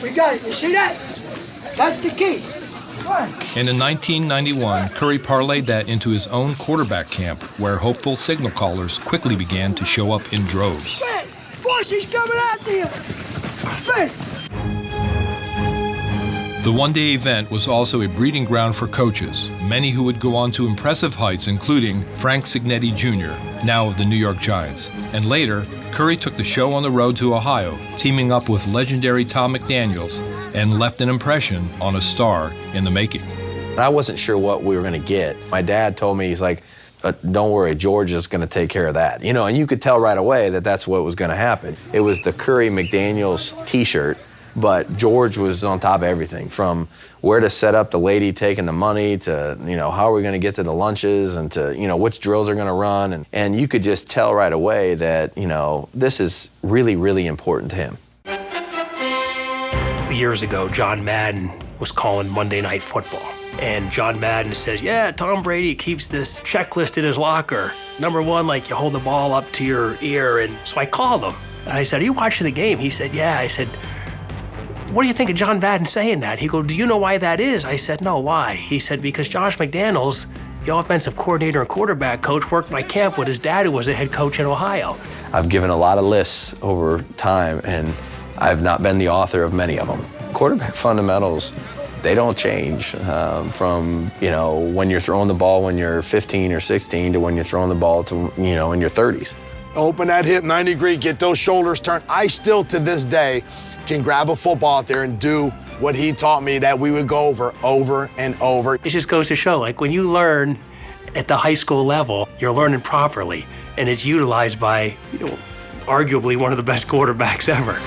We got it. You see that? That's the key. And in 1991, Curry parlayed that into his own quarterback camp, where hopeful signal callers quickly began to show up in droves. Hey, Bossy's coming after you. Hey. The one-day event was also a breeding ground for coaches, many who would go on to impressive heights, including Frank Signetti Jr., now of the New York Giants. And later, Curry took the show on the road to Ohio, teaming up with legendary Tom McDaniels, and left an impression on a star in the making. I wasn't sure what we were going to get. My dad told me, he's like, don't worry, George is going to take care of that. You know, and you could tell right away that that's what was going to happen. It was the Curry McDaniels t-shirt, but George was on top of everything, from where to set up the lady taking the money to, you know, how are we going to get to the lunches and to, you know, which drills are going to run. And you could just tell right away that, you know, this is really, really important to him. Years ago, John Madden was calling Monday Night Football. And John Madden says, yeah, Tom Brady keeps this checklist in his locker. Number one, like, you hold the ball up to your ear. And so I called him. And I said, are you watching the game? He said, yeah. I said, what do you think of John Madden saying that? He goes, do you know why that is? I said, no, why? He said, because Josh McDaniels, the offensive coordinator and quarterback coach, worked my camp with his dad, who was a head coach in Ohio. I've given a lot of lists over time, and I've not been the author of many of them. Quarterback fundamentals, they don't change from, you know, when you're throwing the ball when you're 15 or 16 to when you're throwing the ball to, you know, in your 30s. Open that hip 90 degree, get those shoulders turned. I still, to this day, can grab a football out there and do what he taught me that we would go over and over. It just goes to show, like, when you learn at the high school level, you're learning properly, and it's utilized by, you know, arguably one of the best quarterbacks ever.